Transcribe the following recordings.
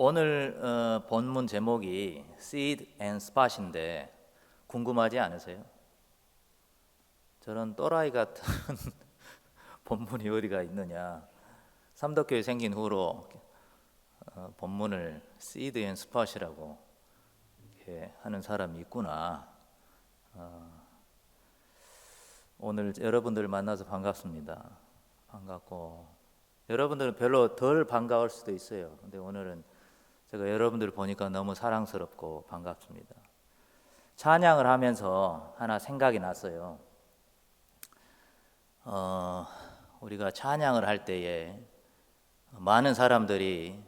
오늘 본문 제목이 Seed and Spot인데 궁금하지 않으세요? 저런 또라이 같은 본문이 어디가 있느냐. 삼덕교회 생긴 후로 본문을 Seed and Spot이라고 이렇게 하는 사람이 있구나. 오늘 여러분들 만나서 반갑습니다. 반갑고 여러분들은 별로 덜 반가울 수도 있어요. 근데 오늘은 제가 여러분들 보니까 너무 사랑스럽고 반갑습니다. 찬양을 하면서 하나 생각이 났어요. 우리가 찬양을 할 때에 많은 사람들이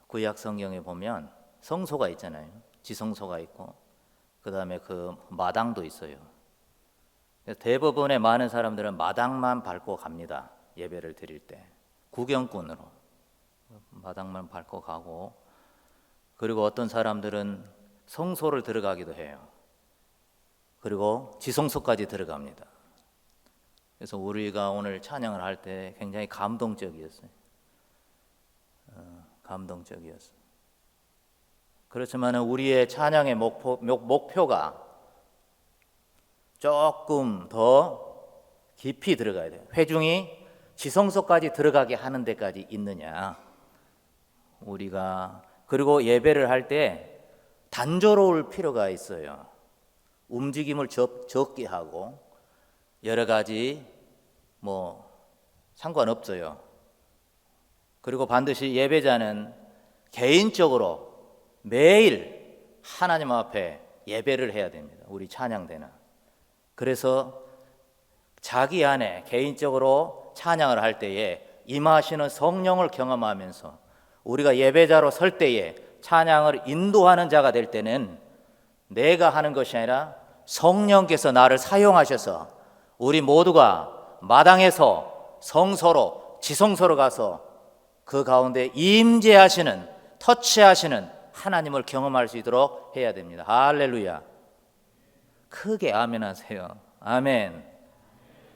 구약 성경에 보면 성소가 있잖아요. 지성소가 있고 그 다음에 그 마당도 있어요. 대부분의 많은 사람들은 마당만 밟고 갑니다. 예배를 드릴 때 구경꾼으로 마당만 밟고 가고, 그리고 어떤 사람들은 성소를 들어가기도 해요. 그리고 지성소까지 들어갑니다. 그래서 우리가 오늘 찬양을 할 때 굉장히 감동적이었어요. 감동적이었어요. 그렇지만 우리의 찬양의 목표가 조금 더 깊이 들어가야 돼요. 회중이 지성소까지 들어가게 하는 데까지 있느냐. 우리가 그리고 예배를 할 때 단조로울 필요가 있어요. 움직임을 적게 하고 여러 가지 상관없어요. 그리고 반드시 예배자는 개인적으로 매일 하나님 앞에 예배를 해야 됩니다. 우리 찬양대나. 그래서 자기 안에 개인적으로 찬양을 할 때에 임하시는 성령을 경험하면서 우리가 예배자로 설 때에 찬양을 인도하는 자가 될 때는 내가 하는 것이 아니라 성령께서 나를 사용하셔서 우리 모두가 마당에서 성소로 지성소로 가서 그 가운데 임재하시는, 터치하시는 하나님을 경험할 수 있도록 해야 됩니다. 할렐루야. 크게 아멘 하세요. 아멘.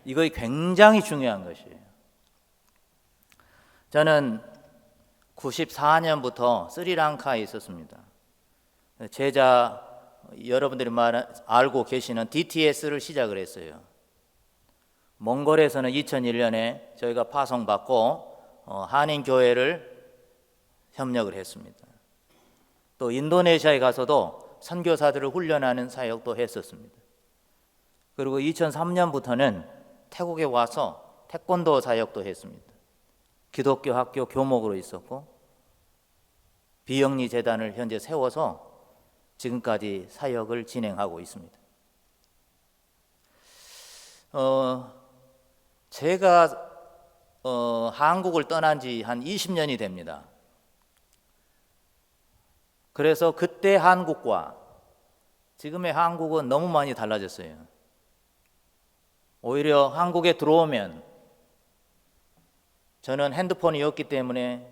이거 굉장히 중요한 것이에요. 저는 94년부터 스리랑카에 있었습니다. 제자 여러분들이 알고 계시는 DTS를 시작을 했어요. 몽골에서는 2001년에 저희가 파송받고 한인교회를 협력을 했습니다. 또 인도네시아에 가서도 선교사들을 훈련하는 사역도 했었습니다. 그리고 2003년부터는 태국에 와서 태권도 사역도 했습니다. 기독교 학교 교목으로 있었고 비영리 재단을 현재 세워서 지금까지 사역을 진행하고 있습니다. 제가 한국을 떠난 지 한 20년이 됩니다. 그래서 그때 한국과 지금의 한국은 너무 많이 달라졌어요. 오히려 한국에 들어오면 저는 핸드폰이 없기 때문에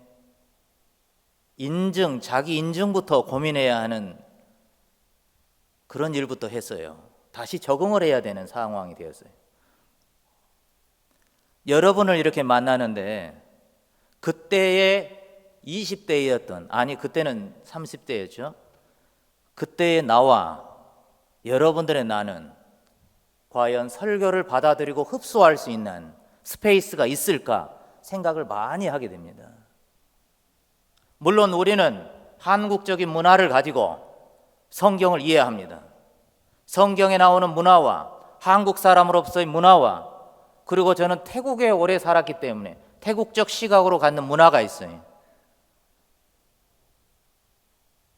자기 인증부터 고민해야 하는 그런 일부터 했어요. 다시 적응을 해야 되는 상황이 되었어요. 여러분을 이렇게 만나는데 그때의 20대였던, 그때는 30대였죠. 그때의 나와 여러분들의 나는 과연 설교를 받아들이고 흡수할 수 있는 스페이스가 있을까 생각을 많이 하게 됩니다. 물론 우리는 한국적인 문화를 가지고 성경을 이해합니다. 성경에 나오는 문화와 한국 사람으로서의 문화와, 그리고 저는 태국에 오래 살았기 때문에 태국적 시각으로 갖는 문화가 있어요.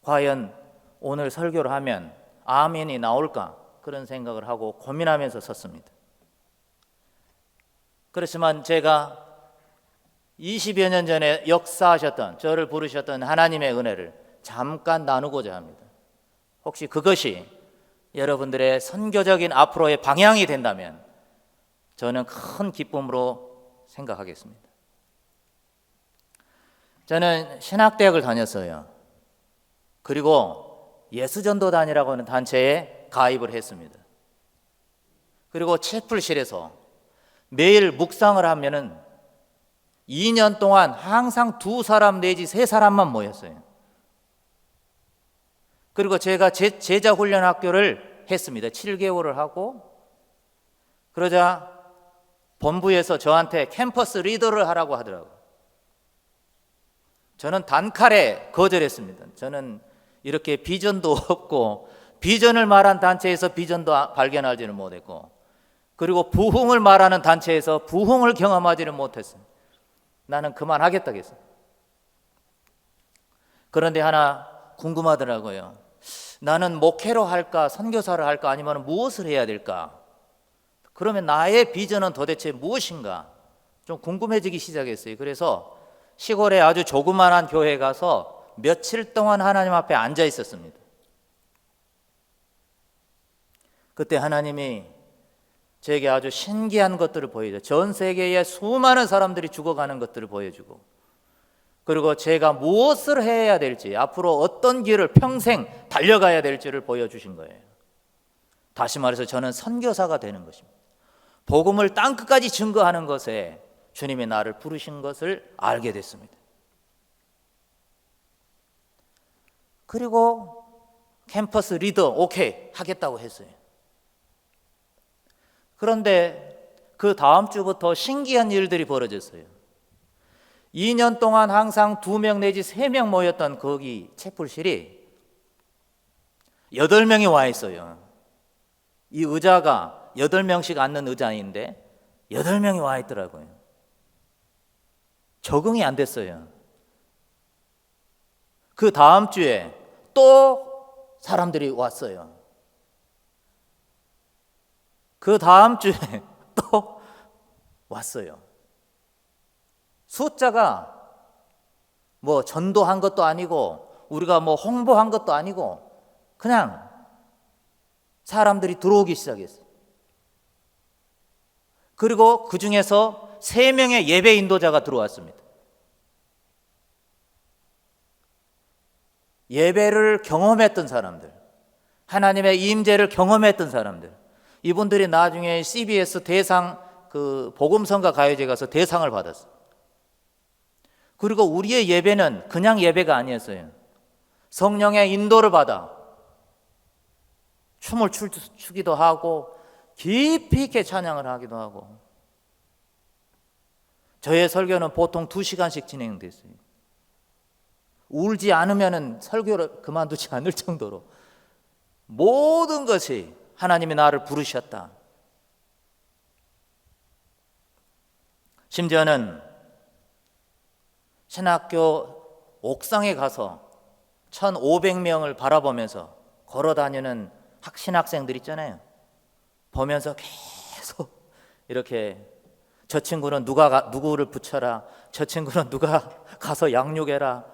과연 오늘 설교를 하면 아멘이 나올까? 그런 생각을 하고 고민하면서 섰습니다. 그렇지만 제가 20여 년 전에 역사하셨던, 저를 부르셨던 하나님의 은혜를 잠깐 나누고자 합니다. 혹시 그것이 여러분들의 선교적인 앞으로의 방향이 된다면 저는 큰 기쁨으로 생각하겠습니다. 저는 신학대학을 다녔어요. 그리고 예수전도단이라고 하는 단체에 가입을 했습니다. 그리고 채플실에서 매일 묵상을 하면은 2년 동안 항상 2사람 내지 3사람만 모였어요. 그리고 제가 제자 훈련 학교를 했습니다. 7개월을 하고, 그러자 본부에서 저한테 캠퍼스 리더를 하라고 하더라고요. 저는 단칼에 거절했습니다. 저는 이렇게 비전도 없고, 비전을 말한 단체에서 비전도 발견하지는 못했고, 그리고 부흥을 말하는 단체에서 부흥을 경험하지는 못했습니다. 나는 그만하겠다고 했어요. 그런데 하나 궁금하더라고요. 나는 목회로 할까, 선교사를 할까, 아니면 무엇을 해야 될까? 그러면 나의 비전은 도대체 무엇인가? 좀 궁금해지기 시작했어요. 그래서 시골에 아주 조그만한 교회에 가서 며칠 동안 하나님 앞에 앉아 있었습니다. 그때 하나님이 저에게 아주 신기한 것들을 보여줘요. 전 세계에 수많은 사람들이 죽어가는 것들을 보여주고, 그리고 제가 무엇을 해야 될지, 앞으로 어떤 길을 평생 달려가야 될지를 보여주신 거예요. 다시 말해서 저는 선교사가 되는 것입니다. 복음을 땅끝까지 증거하는 것에 주님이 나를 부르신 것을 알게 됐습니다. 그리고 캠퍼스 리더 오케이 하겠다고 했어요. 그런데 그 다음 주부터 신기한 일들이 벌어졌어요. 2년 동안 항상 2명 내지 3명 모였던 거기 채플실이 8명이 와 있어요. 이 의자가 8명씩 앉는 의자인데 8명이 와 있더라고요. 적응이 안 됐어요. 그 다음 주에 또 사람들이 왔어요. 그 다음 주에 또 왔어요. 숫자가 뭐 전도한 것도 아니고 우리가 뭐 홍보한 것도 아니고 그냥 사람들이 들어오기 시작했어요. 그리고 그 중에서 3명의 예배 인도자가 들어왔습니다. 예배를 경험했던 사람들, 하나님의 임재를 경험했던 사람들, 이분들이 나중에 CBS 대상 그 복음성가 가요제 가서 대상을 받았어요. 그리고 우리의 예배는 그냥 예배가 아니었어요. 성령의 인도를 받아 춤을 추기도 하고 깊이 있게 찬양을 하기도 하고, 저의 설교는 보통 2시간씩 진행됐어요. 울지 않으면 설교를 그만두지 않을 정도로 모든 것이 하나님이 나를 부르셨다. 심지어는 신학교 옥상에 가서 1,500명을 바라보면서 걸어다니는 신학생들 있잖아요. 보면서 계속 이렇게 저 친구는 누구를 붙여라, 저 친구는 누가 가서 양육해라.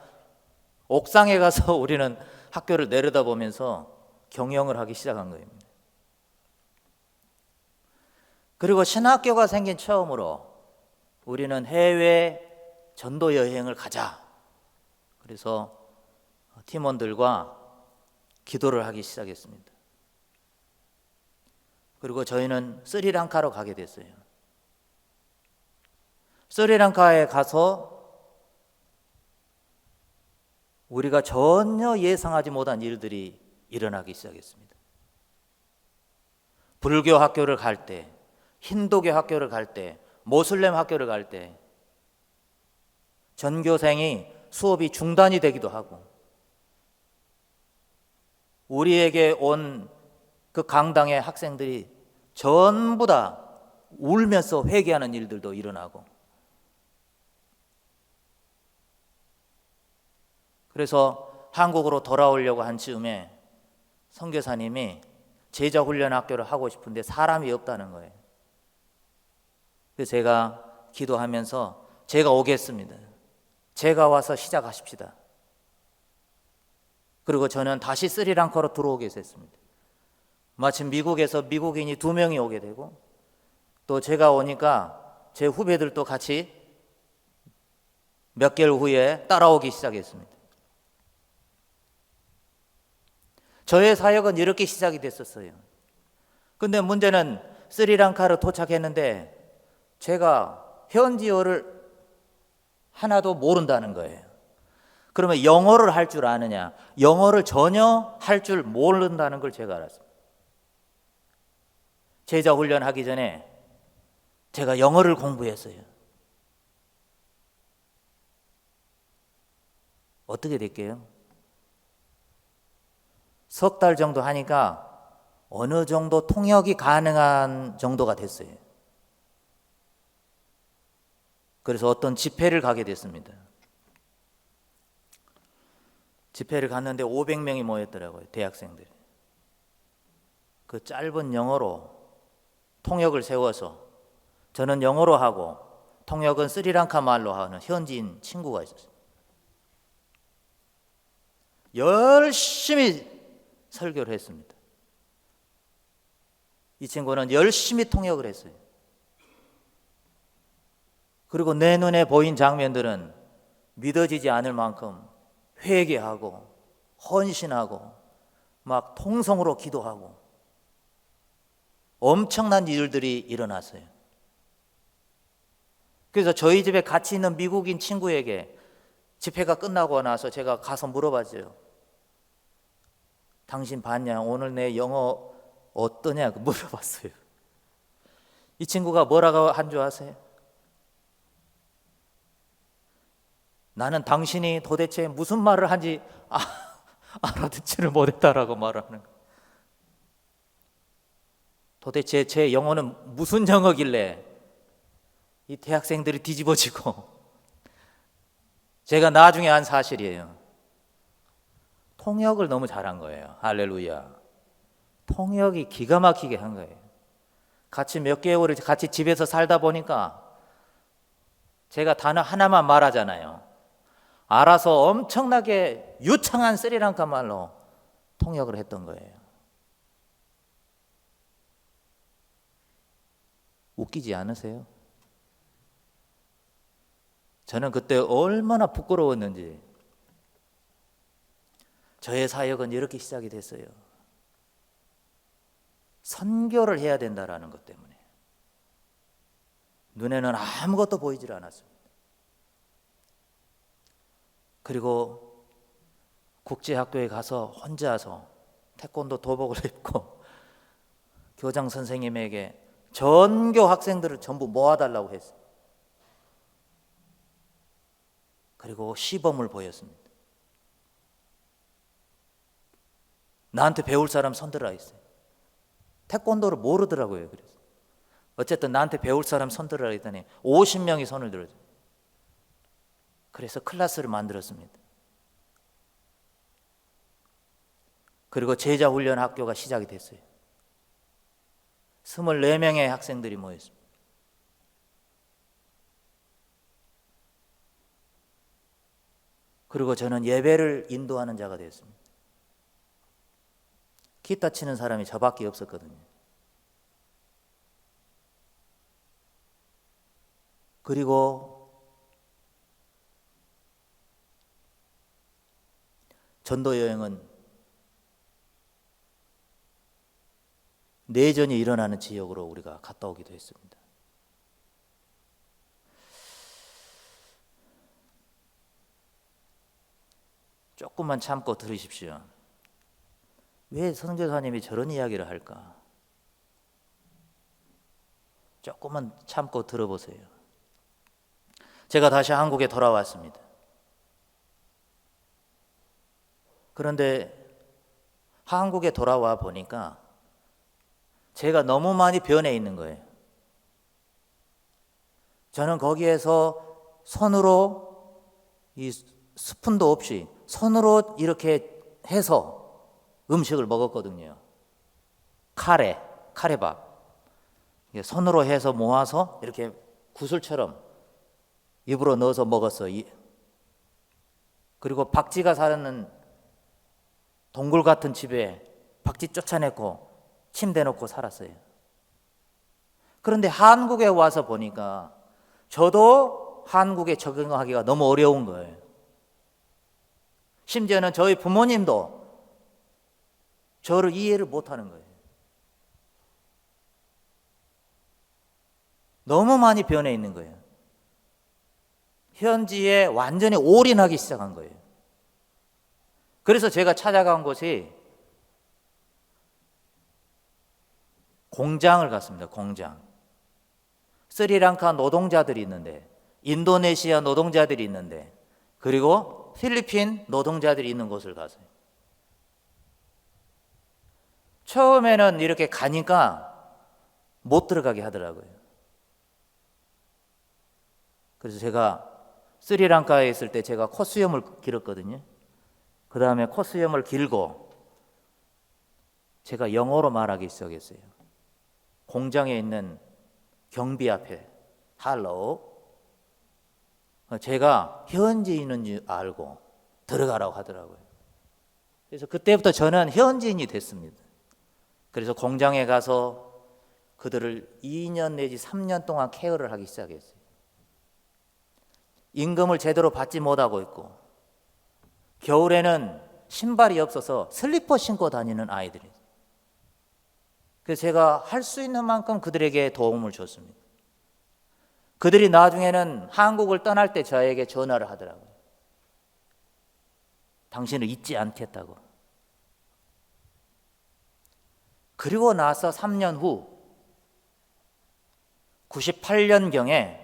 옥상에 가서 우리는 학교를 내려다보면서 경영을 하기 시작한 거예요. 그리고 신학교가 생긴 처음으로 우리는 해외 전도 여행을 가자. 그래서 팀원들과 기도를 하기 시작했습니다. 그리고 저희는 스리랑카로 가게 됐어요. 스리랑카에 가서 우리가 전혀 예상하지 못한 일들이 일어나기 시작했습니다. 불교 학교를 갈 때, 힌두교 학교를 갈 때, 모슬렘 학교를 갈 때 전교생이 수업이 중단이 되기도 하고, 우리에게 온 그 강당의 학생들이 전부 다 울면서 회개하는 일들도 일어나고, 그래서 한국으로 돌아오려고 한 즈음에 선교사님이 제자 훈련 학교를 하고 싶은데 사람이 없다는 거예요. 그래서 제가 기도하면서 제가 오겠습니다. 제가 와서 시작하십시다. 그리고 저는 다시 스리랑카로 들어오게 됐습니다. 마침 미국에서 미국인이 2명이 오게 되고, 또 제가 오니까 제 후배들도 같이 몇 개월 후에 따라오기 시작했습니다. 저의 사역은 이렇게 시작이 됐었어요. 근데 문제는 스리랑카로 도착했는데 제가 현지어를 하나도 모른다는 거예요. 그러면 영어를 할 줄 아느냐? 영어를 전혀 할 줄 모른다는 걸 제가 알았습니다. 제자 훈련하기 전에 제가 영어를 공부했어요. 어떻게 될게요? 석 달 정도 하니까 어느 정도 통역이 가능한 정도가 됐어요. 그래서 어떤 집회를 가게 됐습니다. 집회를 갔는데 500명이 모였더라고요. 대학생들이. 그 짧은 영어로 통역을 세워서 저는 영어로 하고 통역은 스리랑카 말로 하는 현지인 친구가 있었어요. 열심히 설교를 했습니다. 이 친구는 열심히 통역을 했어요. 그리고 내 눈에 보인 장면들은 믿어지지 않을 만큼 회개하고 헌신하고 막 통성으로 기도하고 엄청난 일들이 일어났어요. 그래서 저희 집에 같이 있는 미국인 친구에게 집회가 끝나고 나서 제가 가서 물어봤어요. 당신 봤냐? 오늘 내 영어 어떠냐? 물어봤어요. 이 친구가 뭐라고 한 줄 아세요? 나는 당신이 도대체 무슨 말을 한지 알아듣지를 못했다라고 말을 하는 거예요. 도대체 제 영어는 무슨 영어길래 이 대학생들이 뒤집어지고 제가 나중에 한 사실이에요. 통역을 너무 잘한 거예요. 할렐루야. 통역이 기가 막히게 한 거예요. 같이 몇 개월을 같이 집에서 살다 보니까 제가 단어 하나만 말하잖아요. 알아서 엄청나게 유창한 스리랑카 말로 통역을 했던 거예요. 웃기지 않으세요? 저는 그때 얼마나 부끄러웠는지. 저의 사역은 이렇게 시작이 됐어요. 선교를 해야 된다라는 것 때문에. 눈에는 아무것도 보이질 않았습니다. 그리고 국제학교에 가서 혼자서 태권도 도복을 입고 교장 선생님에게 전교 학생들을 전부 모아달라고 했어요. 그리고 시범을 보였습니다. 나한테 배울 사람 손들어 있어요. 태권도를 모르더라고요. 그래서 어쨌든 나한테 배울 사람 손들어 있더니 50명이 손을 들어줘요. 그래서 클래스를 만들었습니다. 그리고 제자 훈련 학교가 시작이 됐어요. 24명의 학생들이 모였습니다. 그리고 저는 예배를 인도하는 자가 되었습니다. 기타 치는 사람이 저밖에 없었거든요. 그리고 전도 여행은 내전이 일어나는 지역으로 우리가 갔다 오기도 했습니다. 조금만 참고 들으십시오. 왜 선교사님이 저런 이야기를 할까? 조금만 참고 들어보세요. 제가 다시 한국에 돌아왔습니다. 그런데 한국에 돌아와 보니까 제가 너무 많이 변해 있는 거예요. 저는 거기에서 손으로 이 스푼도 없이 손으로 이렇게 해서 음식을 먹었거든요. 카레밥. 손으로 해서 모아서 이렇게 구슬처럼 입으로 넣어서 먹었어요. 그리고 박쥐가 사는 동굴 같은 집에 박쥐 쫓아내고 침대 놓고 살았어요. 그런데 한국에 와서 보니까 저도 한국에 적응하기가 너무 어려운 거예요. 심지어는 저희 부모님도 저를 이해를 못하는 거예요. 너무 많이 변해 있는 거예요. 현지에 완전히 올인하기 시작한 거예요. 그래서 제가 찾아간 곳이 공장을 갔습니다. 공장. 스리랑카 노동자들이 있는데, 인도네시아 노동자들이 있는데, 그리고 필리핀 노동자들이 있는 곳을 갔어요. 처음에는 이렇게 가니까 못 들어가게 하더라고요. 그래서 제가 스리랑카에 있을 때 제가 콧수염을 길었거든요. 그 다음에 콧수염을 길고 제가 영어로 말하기 시작했어요. 공장에 있는 경비 앞에 할로, 제가 현지인인 줄 알고 들어가라고 하더라고요. 그래서 그때부터 저는 현지인이 됐습니다. 그래서 공장에 가서 그들을 2년 내지 3년 동안 케어를 하기 시작했어요. 임금을 제대로 받지 못하고 있고, 겨울에는 신발이 없어서 슬리퍼 신고 다니는 아이들이. 그래서 제가 할 수 있는 만큼 그들에게 도움을 줬습니다. 그들이 나중에는 한국을 떠날 때 저에게 전화를 하더라고요. 당신을 잊지 않겠다고. 그리고 나서 3년 후 98년경에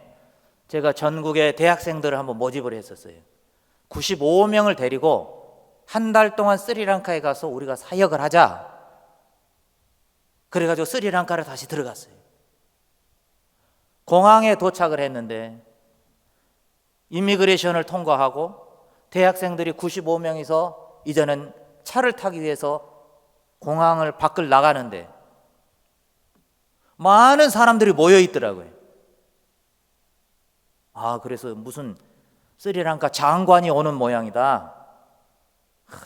제가 전국의 대학생들을 한번 모집을 했었어요. 95명을 데리고 한 달 동안 스리랑카에 가서 우리가 사역을 하자. 그래가지고 스리랑카를 다시 들어갔어요. 공항에 도착을 했는데 이미그레이션을 통과하고 대학생들이 95명이서 이제는 차를 타기 위해서 공항을 밖을 나가는데 많은 사람들이 모여 있더라고요. 그래서 무슨 스리랑카 장관이 오는 모양이다,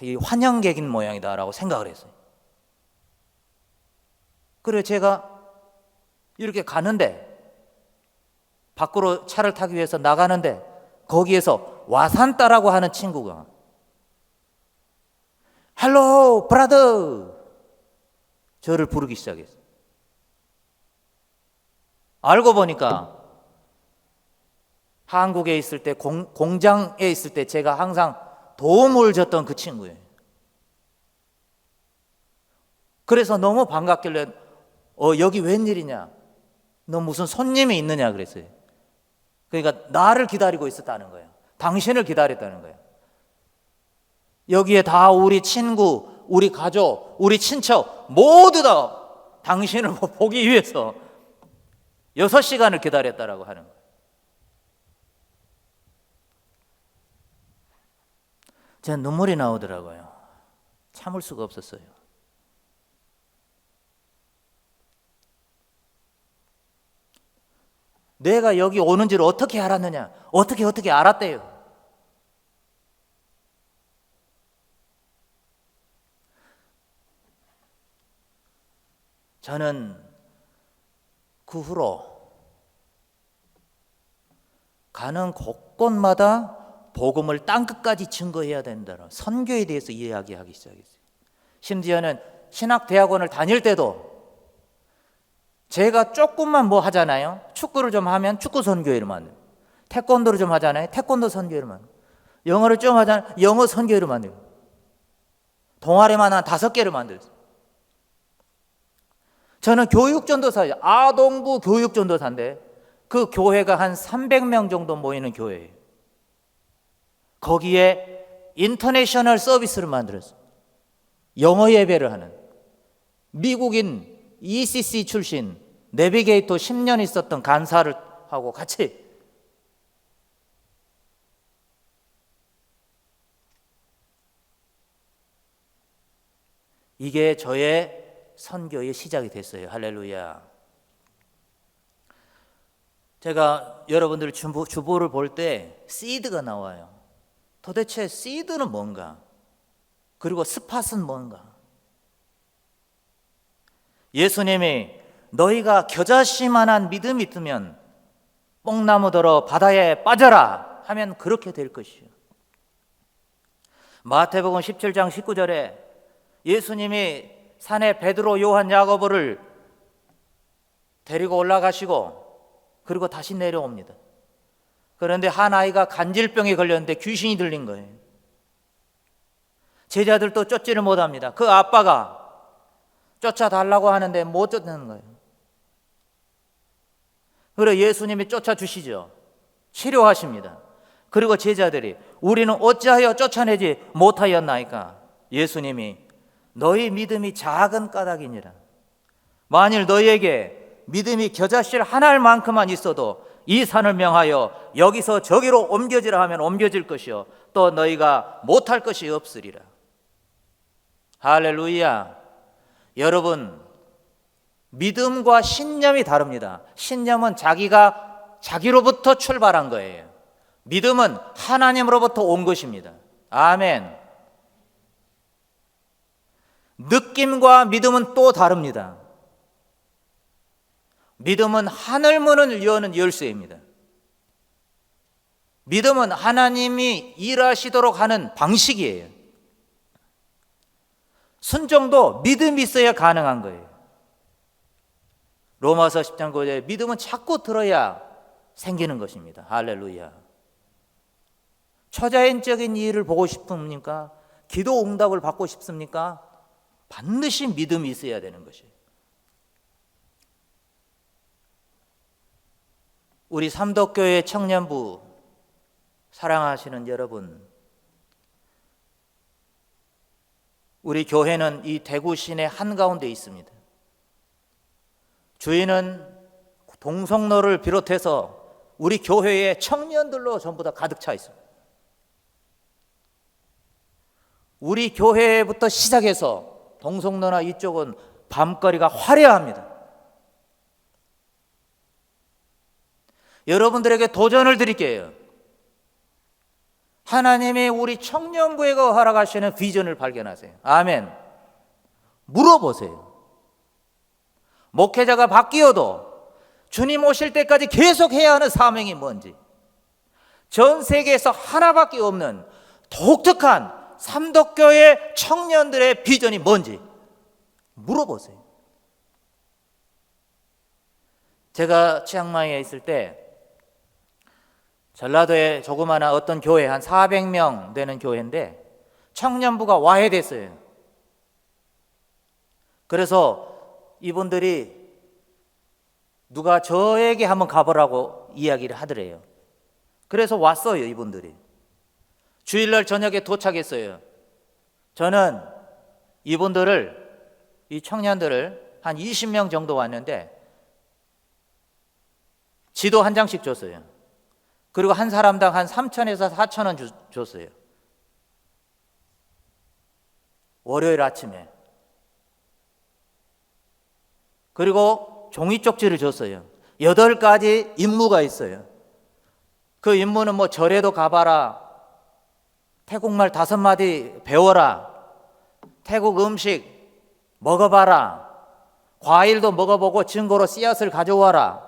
이 환영객인 모양이다 라고 생각을 했어요. 그래서 제가 이렇게 가는데, 밖으로 차를 타기 위해서 나가는데 거기에서 와산따라고 하는 친구가 헬로 브라더 저를 부르기 시작했어요. 알고 보니까 한국에 있을 때 공장에 있을 때 제가 항상 도움을 줬던 그 친구예요. 그래서 너무 반갑길래 여기 웬일이냐, 너 무슨 손님이 있느냐 그랬어요. 그러니까 나를 기다리고 있었다는 거예요. 당신을 기다렸다는 거예요. 여기에 다 우리 친구, 우리 가족, 우리 친척 모두 다 당신을 보기 위해서 6시간을 기다렸다라고 하는 거예요. 제가 눈물이 나오더라고요. 참을 수가 없었어요. 내가 여기 오는지를 어떻게 알았느냐? 어떻게 알았대요? 저는 그 후로 가는 곳곳마다 복음을 땅끝까지 증거해야 된다는 선교에 대해서 이야기하기 시작했어요. 심지어는 신학대학원을 다닐 때도 제가 조금만 뭐 하잖아요. 축구를 좀 하면 축구 선교회를 만들고, 태권도를 좀 하잖아요. 태권도 선교회를 만들고, 영어를 좀 하잖아요. 영어 선교회를 만들고, 동아리만 한 5개를 만들었어요. 저는 교육전도사예요. 아동부 교육전도사인데 그 교회가 한 300명 정도 모이는 교회예요. 거기에 인터내셔널 서비스를 만들었어요. 영어 예배를 하는, 미국인 ECC 출신 내비게이터 10년 있었던 간사를 하고 같이 이게 저의 선교의 시작이 됐어요. 할렐루야. 제가 여러분들 주보를 볼 때 시드가 나와요. 도대체 시드는 뭔가? 그리고 스팟은 뭔가? 예수님이 너희가 겨자씨만한 믿음이 있으면 뽕나무더러 바다에 빠져라 하면 그렇게 될 것이요. 마태복음 17장 19절에 예수님이 산에 베드로, 요한, 야고보를 데리고 올라가시고 그리고 다시 내려옵니다. 그런데 한 아이가 간질병에 걸렸는데 귀신이 들린 거예요. 제자들도 쫓지를 못합니다. 그 아빠가 쫓아달라고 하는데 못 쫓는 거예요. 그래서 예수님이 쫓아주시죠. 치료하십니다. 그리고 제자들이 우리는 어찌하여 쫓아내지 못하였나이까? 예수님이 너희 믿음이 작은 까닭이니라. 만일 너희에게 믿음이 겨자씨 한 알만큼만 있어도 이 산을 명하여 여기서 저기로 옮겨지라 하면 옮겨질 것이요 또 너희가 못할 것이 없으리라. 할렐루야. 여러분, 믿음과 신념이 다릅니다. 신념은 자기로부터 출발한 거예요. 믿음은 하나님으로부터 온 것입니다. 아멘. 느낌과 믿음은 또 다릅니다. 믿음은 하늘 문을 여는 열쇠입니다. 믿음은 하나님이 일하시도록 하는 방식이에요. 순종도 믿음이 있어야 가능한 거예요. 로마서 10장 9절에 믿음은 자꾸 들어야 생기는 것입니다. 할렐루야. 초자연적인 일을 보고 싶습니까? 기도 응답을 받고 싶습니까? 반드시 믿음이 있어야 되는 것이에요. 우리 삼덕교회 청년부 사랑하시는 여러분, 우리 교회는 이 대구 시내 한가운데 있습니다. 주인은 동성로를 비롯해서 우리 교회의 청년들로 전부 다 가득 차 있습니다. 우리 교회부터 시작해서 동성로나 이쪽은 밤거리가 화려합니다. 여러분들에게 도전을 드릴게요. 하나님이 우리 청년부에게 허락하시는 비전을 발견하세요. 아멘. 물어보세요. 목회자가 바뀌어도 주님 오실 때까지 계속 해야 하는 사명이 뭔지, 전 세계에서 하나밖에 없는 독특한 삼덕교회 청년들의 비전이 뭔지 물어보세요. 제가 치앙마이에 있을 때 전라도에 조그마한 어떤 교회 한 400명 되는 교회인데 청년부가 와해됐어요. 그래서 이분들이 누가 저에게 한번 가보라고 이야기를 하더래요. 그래서 왔어요. 이분들이 주일날 저녁에 도착했어요. 저는 이분들을, 이 청년들을 한 20명 정도 왔는데 지도 한 장씩 줬어요. 그리고 한 사람당 한 3,000에서 4,000원 줬어요. 월요일 아침에. 그리고 종이 쪽지를 줬어요. 8가지 임무가 있어요. 그 임무는 뭐 절에도 가봐라, 태국말 5마디 배워라, 태국 음식 먹어봐라, 과일도 먹어보고 증거로 씨앗을 가져와라.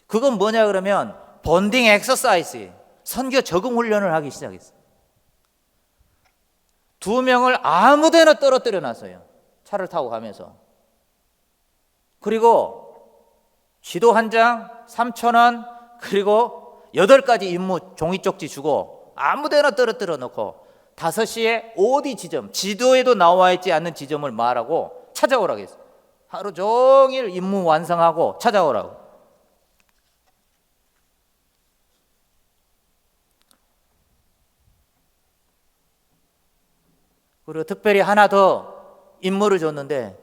그건 뭐냐 그러면 본딩 엑서사이즈, 선교 적응 훈련을 하기 시작했어요. 2명을 아무데나 떨어뜨려 놨어요. 차를 타고 가면서. 그리고 지도 한 장 3,000원, 그리고 8가지 임무 종이 쪽지 주고 아무데나 떨어뜨려 놓고 5시에 어디 지점, 지도에도 나와 있지 않는 지점을 말하고 찾아오라고 했어요. 하루 종일 임무 완성하고 찾아오라고. 그리고 특별히 하나 더 임무를 줬는데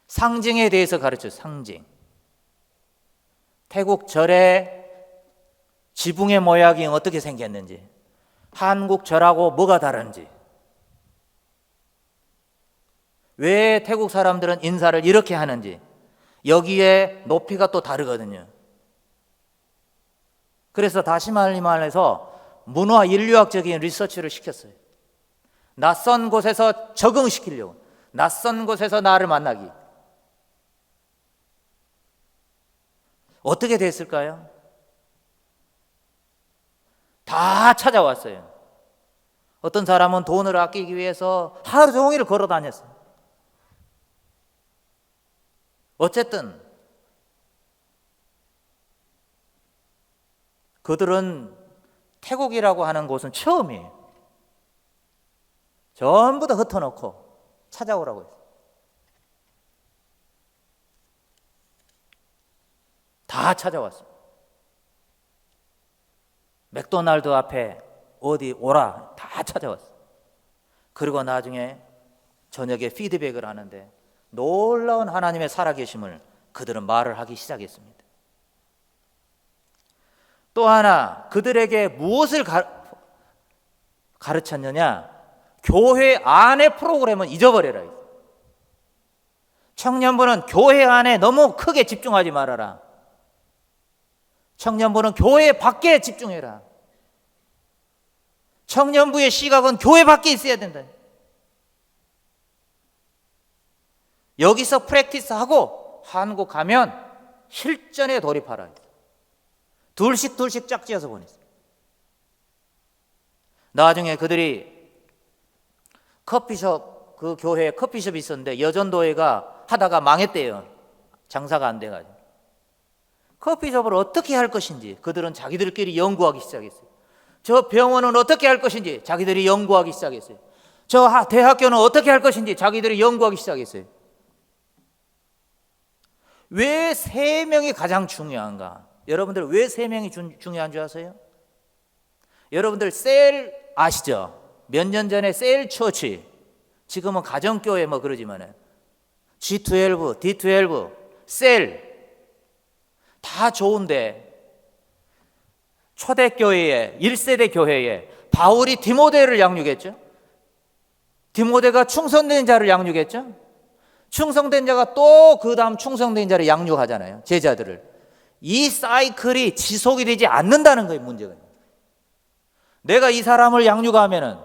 상징에 대해서 가르쳐요. 상징. 태국 절의 지붕의 모양이 어떻게 생겼는지, 한국 절하고 뭐가 다른지, 왜 태국 사람들은 인사를 이렇게 하는지, 여기에 높이가 또 다르거든요. 그래서 다시 말해서 문화 인류학적인 리서치를 시켰어요. 낯선 곳에서 적응시키려고, 낯선 곳에서 나를 만나기. 어떻게 됐을까요? 다 찾아왔어요. 어떤 사람은 돈을 아끼기 위해서 하루 종일 걸어 다녔어요. 어쨌든 그들은 태국이라고 하는 곳은 처음이에요. 전부 다 흩어놓고 찾아오라고 했어요. 다 찾아왔어요. 맥도날드 앞에 어디 오라 다 찾아왔어요. 그리고 나중에 저녁에 피드백을 하는데 놀라운 하나님의 살아계심을 그들은 말을 하기 시작했습니다. 또 하나 그들에게 무엇을 가르쳤느냐? 교회 안의 프로그램은 잊어버려라. 청년부는 교회 안에 너무 크게 집중하지 말아라. 청년부는 교회 밖에 집중해라. 청년부의 시각은 교회 밖에 있어야 된다. 여기서 프랙티스하고 한국 가면 실전에 돌입하라. 둘씩 짝지어서 보냈어요. 나중에 그들이 커피숍, 그 교회에 커피숍이 있었는데 여전도회가 하다가 망했대요. 장사가 안 돼가지고. 커피숍을 어떻게 할 것인지 그들은 자기들끼리 연구하기 시작했어요. 저 병원은 어떻게 할 것인지 자기들이 연구하기 시작했어요. 저 대학교는 어떻게 할 것인지 자기들이 연구하기 시작했어요. 왜 3명이 가장 중요한가? 여러분들 왜 3명이 중요한 줄 아세요? 여러분들 셀 아시죠? 몇 년 전에 셀 처치, 지금은 가정교회 뭐 그러지만은 G12, D12, 셀 다 좋은데 초대교회에 1세대 교회에 바울이 디모데를 양육했죠. 디모데가 충성된 자를 양육했죠. 충성된 자가 또 그 다음 충성된 자를 양육하잖아요. 제자들을. 이 사이클이 지속이 되지 않는다는 거예요. 문제가. 내가 이 사람을 양육하면은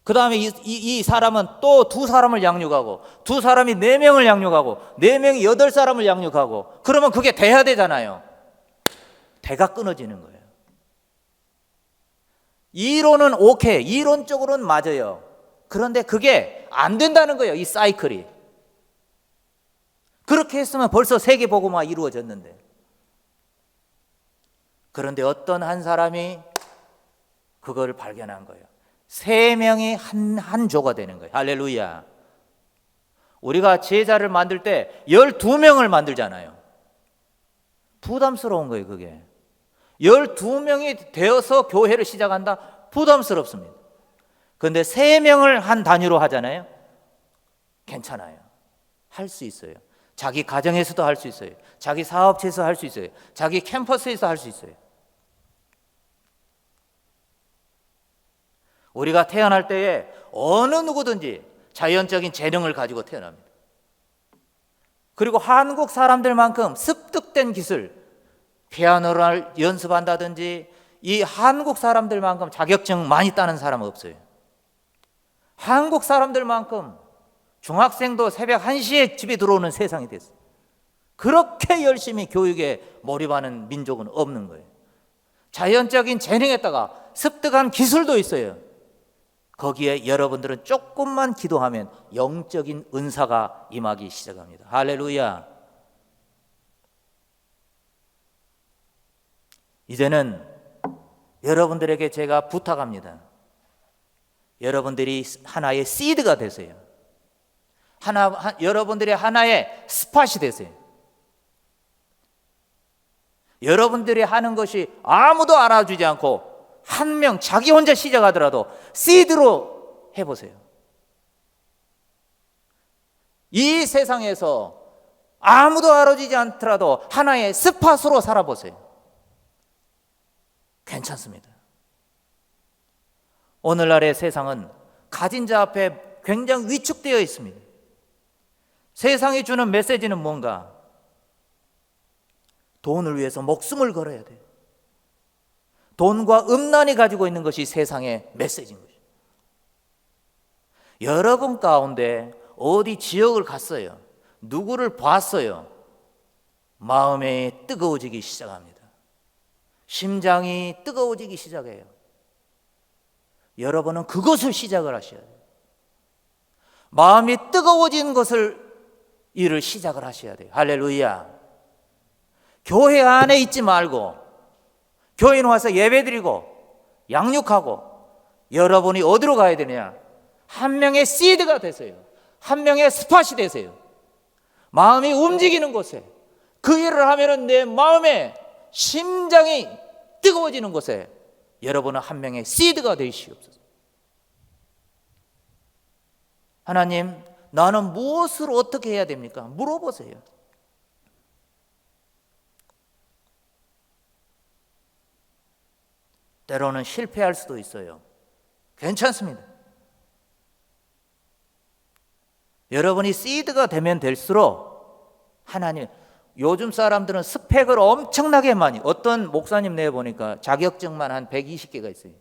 그 다음에 이 사람은 또 2사람을 양육하고 2사람이 4명을 양육하고 4명이 8사람을 양육하고 그러면 그게 돼야 되잖아요. 대가 끊어지는 거예요. 이론은 오케이, 이론적으로는 맞아요. 그런데 그게 안 된다는 거예요. 이 사이클이. 그렇게 했으면 벌써 세계복음화 이루어졌는데. 그런데 어떤 한 사람이 그걸 발견한 거예요. 3명이 한 조가 되는 거예요. 할렐루야. 우리가 제자를 만들 때 12명을 만들잖아요. 부담스러운 거예요, 그게. 12명이 되어서 교회를 시작한다? 부담스럽습니다. 그런데 3명을 한 단위로 하잖아요. 괜찮아요. 할 수 있어요. 자기 가정에서도 할 수 있어요. 자기 사업체에서 할 수 있어요. 자기 캠퍼스에서 할 수 있어요. 우리가 태어날 때에 어느 누구든지 자연적인 재능을 가지고 태어납니다. 그리고 한국 사람들만큼 습득된 기술, 피아노를 연습한다든지 이 한국 사람들만큼 자격증 많이 따는 사람은 없어요. 한국 사람들만큼 중학생도 새벽 1시에 집에 들어오는 세상이 됐어요. 그렇게 열심히 교육에 몰입하는 민족은 없는 거예요. 자연적인 재능에다가 습득한 기술도 있어요. 거기에 여러분들은 조금만 기도하면 영적인 은사가 임하기 시작합니다. 할렐루야. 이제는 여러분들에게 제가 부탁합니다. 여러분들이 하나의 시드가 되세요. 여러분들이 하나의 스팟이 되세요. 여러분들이 하는 것이 아무도 알아주지 않고 한 명 자기 혼자 시작하더라도 시드로 해보세요. 이 세상에서 아무도 알아주지 않더라도 하나의 스팟으로 살아보세요. 괜찮습니다. 오늘날의 세상은 가진 자 앞에 굉장히 위축되어 있습니다. 세상이 주는 메시지는 뭔가? 돈을 위해서 목숨을 걸어야 돼요. 돈과 음란이 가지고 있는 것이 세상의 메시지인 것이죠. 여러분 가운데 어디 지역을 갔어요. 누구를 봤어요. 마음이 뜨거워지기 시작합니다. 심장이 뜨거워지기 시작해요. 여러분은 그것을 시작을 하셔야 돼요. 마음이 뜨거워진 일을 시작을 하셔야 돼요. 할렐루야. 교회 안에 있지 말고 교인 와서 예배드리고 양육하고 여러분이 어디로 가야 되냐? 한 명의 시드가 되세요. 한 명의 스팟이 되세요. 마음이 움직이는 곳에, 그 일을 하면은 내 마음에 심장이 뜨거워지는 곳에 여러분은 한 명의 시드가 되시옵소서. 하나님, 나는 무엇을 어떻게 해야 됩니까? 물어보세요. 때로는 실패할 수도 있어요. 괜찮습니다. 여러분이 시드가 되면 될수록 하나님, 요즘 사람들은 스펙을 엄청나게 많이, 어떤 목사님 내보니까 자격증만 한 120개가 있어요.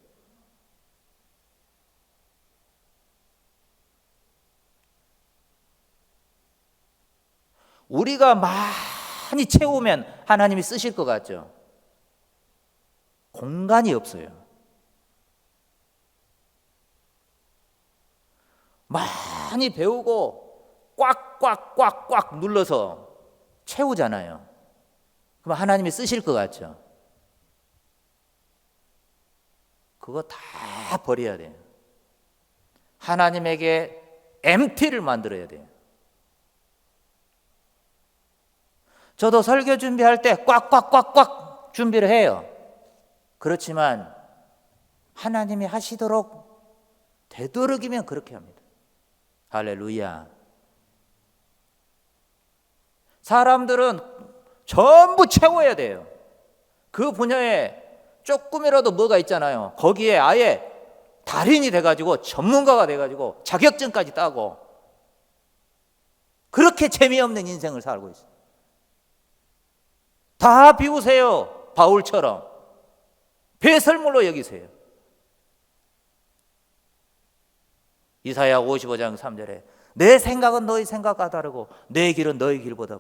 우리가 많이 채우면 하나님이 쓰실 것 같죠? 공간이 없어요. 많이 배우고 꽉꽉꽉꽉 눌러서 채우잖아요. 그럼 하나님이 쓰실 것 같죠? 그거 다 버려야 돼요. 하나님에게 MT를 만들어야 돼요. 저도 설교 준비할 때 꽉꽉꽉꽉 준비를 해요. 그렇지만 하나님이 하시도록 되도록이면 그렇게 합니다. 할렐루야. 사람들은 전부 채워야 돼요. 그 분야에 조금이라도 뭐가 있잖아요. 거기에 아예 달인이 돼가지고 전문가가 돼가지고 자격증까지 따고 그렇게 재미없는 인생을 살고 있어요. 다 비우세요. 바울처럼 배설물로 여기세요. 이사야 55장 3절에 내 생각은 너희 생각과 다르고 내 길은 너희 길보다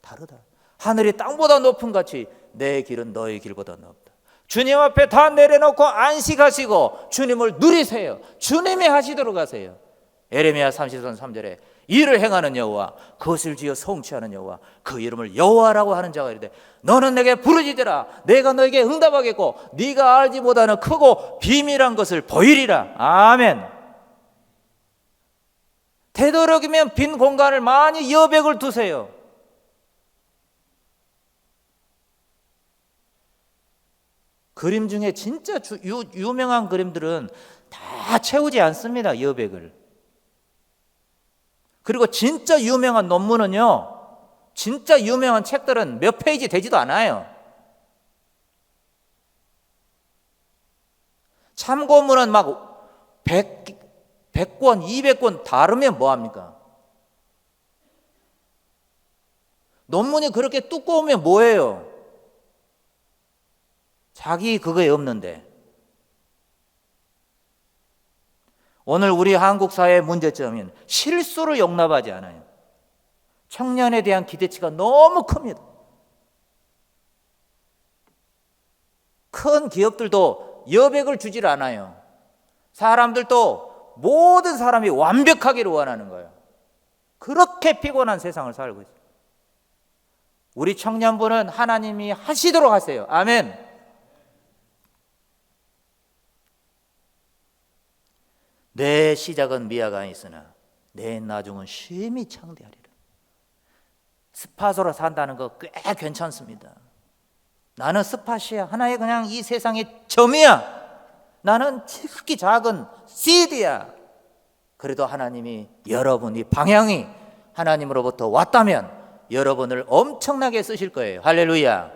다르다. 하늘이 땅보다 높은 같이 내 길은 너희 길보다 높다. 주님 앞에 다 내려놓고 안식하시고 주님을 누리세요. 주님이 하시도록 하세요. 에레미야 30장 3절에 일을 행하는 여호와, 그것을 지어 성취하는 여호와, 그 이름을 여호와라고 하는 자가 이르되 너는 내게 부르짖으라. 내가 너에게 응답하겠고 네가 알지 못하는 크고 비밀한 것을 보이리라. 아멘. 되도록이면 빈 공간을 많이 여백을 두세요. 그림 중에 진짜 유명한 그림들은 다 채우지 않습니다. 여백을. 그리고 진짜 유명한 논문은요, 진짜 유명한 책들은 몇 페이지 되지도 않아요. 참고문은 막 100권, 200권 다르면 뭐합니까? 논문이 그렇게 두꺼우면 뭐예요? 자기 그거에 없는데. 오늘 우리 한국 사회의 문제점은 실수를 용납하지 않아요. 청년에 대한 기대치가 너무 큽니다. 큰 기업들도 여백을 주질 않아요. 사람들도 모든 사람이 완벽하기를 원하는 거예요. 그렇게 피곤한 세상을 살고 있어요. 우리 청년부는 하나님이 하시도록 하세요. 아멘. 내 시작은 미화가 있으나 내 나중은 쉼이 창대하리라. 스팟으로 산다는 거 꽤 괜찮습니다. 나는 스팟이야. 하나의 그냥 이 세상의 점이야. 나는 특히 작은 씨드야. 그래도 하나님이 여러분이 방향이 하나님으로부터 왔다면 여러분을 엄청나게 쓰실 거예요. 할렐루야.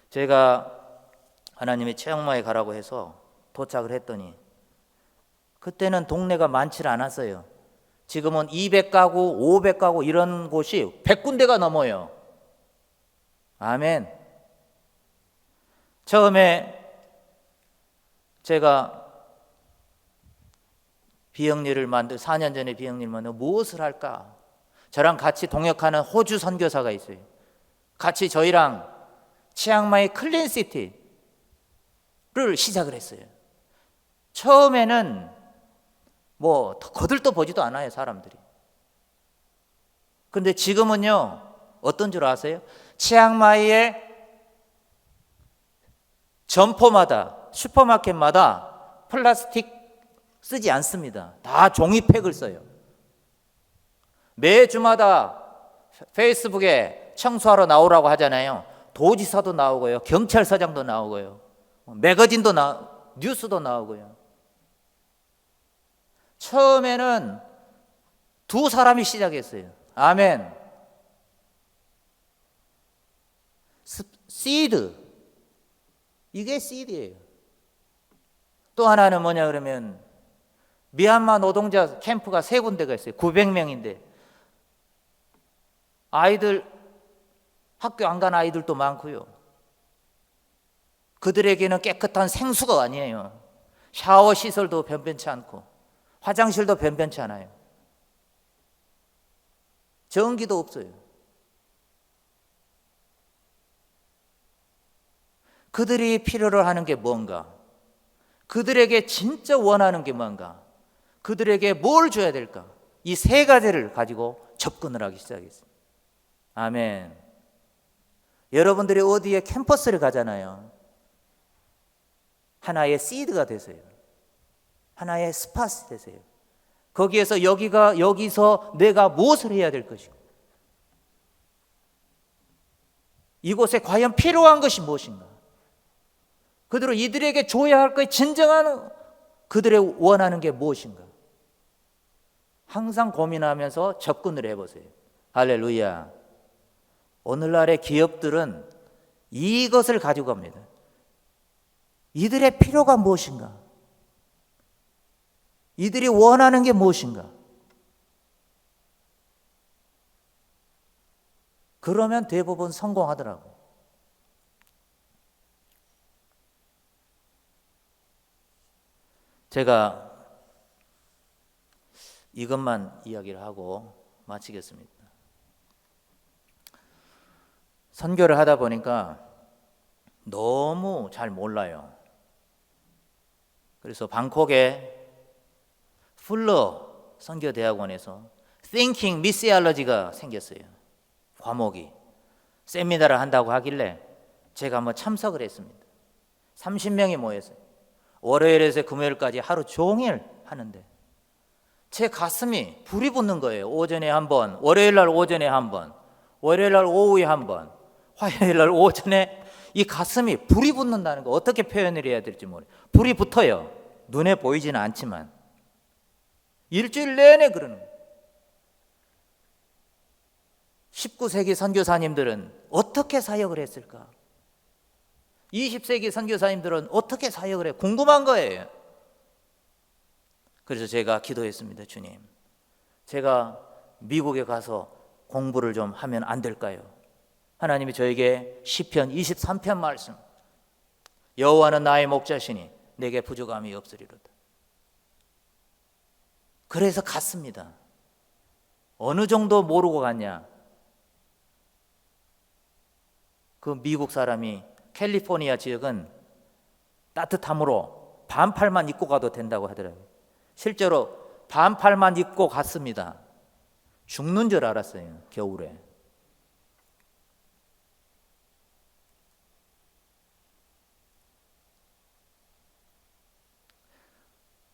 제가 하나님이 치앙마이에 가라고 해서 도착을 했더니 그때는 동네가 많지 않았어요. 지금은 200가구, 500가구 이런 곳이 100군데가 넘어요. 아멘. 처음에 제가 비영리를 4년 전에 비영리를 만들어 무엇을 할까? 저랑 같이 동역하는 호주 선교사가 있어요. 같이 저희랑 치앙마이 클린시티를 시작을 했어요. 처음에는 뭐 거들떠 보지도 않아요, 사람들이. 그런데 지금은요, 어떤 줄 아세요? 치앙마이에 점포마다 슈퍼마켓마다 플라스틱 쓰지 않습니다. 다 종이팩을 써요. 매주마다 페이스북에 청소하러 나오라고 하잖아요. 도지사도 나오고요, 경찰서장도 나오고요, 매거진도 뉴스도 나오고요. 처음에는 두 사람이 시작했어요. 아멘. 시드, 이게 시드예요. 또 하나는 뭐냐 그러면 미얀마 노동자 캠프가 3군데가 있어요. 900명인데 아이들, 학교 안 간 아이들도 많고요. 그들에게는 깨끗한 생수가 아니에요. 샤워 시설도 변변치 않고 화장실도 변변치 않아요. 전기도 없어요. 그들이 필요로 하는 게 뭔가? 그들에게 진짜 원하는 게 뭔가? 그들에게 뭘 줘야 될까? 이 3가지를 가지고 접근을 하기 시작했어요. 아멘. 여러분들이 어디에 캠퍼스를 가잖아요. 하나의 시드가 되세요. 하나의 스팟이 되세요. 거기에서 여기서 내가 무엇을 해야 될 것이고, 이곳에 과연 필요한 것이 무엇인가? 그들은 이들에게 줘야 할 것이 진정한 그들의 원하는 게 무엇인가? 항상 고민하면서 접근을 해보세요. 할렐루야. 오늘날의 기업들은 이것을 가지고 갑니다. 이들의 필요가 무엇인가? 이들이 원하는 게 무엇인가? 그러면 대부분 성공하더라고. 제가 이것만 이야기를 하고 마치겠습니다. 선교를 하다 보니까 너무 잘 몰라요. 그래서 방콕에 풀러 선교대학원에서 Thinking Missiology가 생겼어요. 과목이. 세미나를 한다고 하길래 제가 한번 참석을 했습니다. 30명이 모였어요. 월요일에서 금요일까지 하루 종일 하는데 제 가슴이 불이 붙는 거예요. 오전에 한 번, 월요일날 오전에 한 번, 월요일날 오후에 한 번, 화요일날 오전에, 이 가슴이 불이 붙는다는 거 어떻게 표현을 해야 될지 모르겠어요. 불이 붙어요. 눈에 보이지는 않지만 일주일 내내 그러는 거예요. 19세기 선교사님들은 어떻게 사역을 했을까? 20세기 선교사님들은 어떻게 사역을 해요? 궁금한 거예요. 그래서 제가 기도했습니다. 주님, 제가 미국에 가서 공부를 좀 하면 안 될까요? 하나님이 저에게 시편 23편 말씀, 여호와는 나의 목자시니 내게 부족함이 없으리로다. 그래서 갔습니다. 어느 정도 모르고 갔냐? 그 미국 사람이 캘리포니아 지역은 따뜻함으로 반팔만 입고 가도 된다고 하더라고요. 실제로 반팔만 입고 갔습니다. 죽는 줄 알았어요, 겨울에.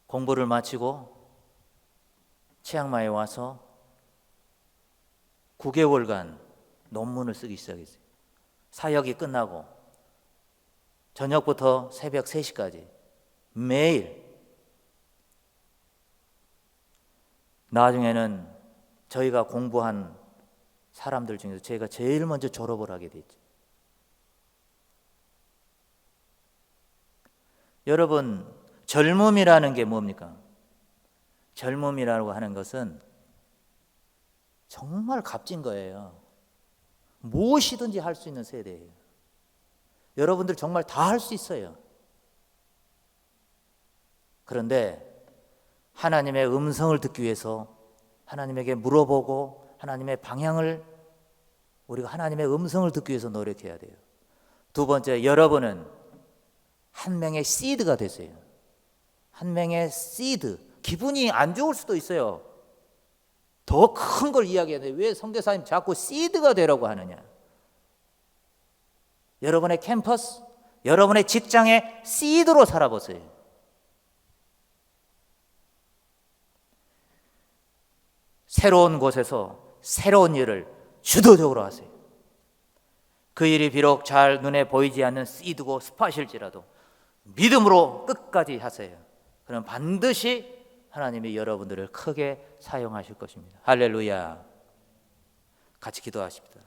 공부를 마치고 치앙마이에 와서 9개월간 논문을 쓰기 시작했어요. 사역이 끝나고 저녁부터 새벽 3시까지 매일. 나중에는 저희가 공부한 사람들 중에서 제가 제일 먼저 졸업을 하게 됐죠. 여러분, 젊음이라는 게 뭡니까? 젊음이라고 하는 것은 정말 값진 거예요. 무엇이든지 할 수 있는 세대예요. 여러분들 정말 다 할 수 있어요. 그런데 하나님의 음성을 듣기 위해서 하나님에게 물어보고 하나님의 방향을, 우리가 하나님의 음성을 듣기 위해서 노력해야 돼요. 두 번째, 여러분은 한 명의 시드가 되세요. 한 명의 시드. 기분이 안 좋을 수도 있어요. 더 큰 걸 이야기해야 돼요. 왜 선교사님 자꾸 시드가 되라고 하느냐? 여러분의 캠퍼스, 여러분의 직장의 시드로 살아보세요. 새로운 곳에서 새로운 일을 주도적으로 하세요. 그 일이 비록 잘 눈에 보이지 않는 시드고 스팟일지라도 믿음으로 끝까지 하세요. 그럼 반드시 하나님이 여러분들을 크게 사용하실 것입니다. 할렐루야. 같이 기도하십니다.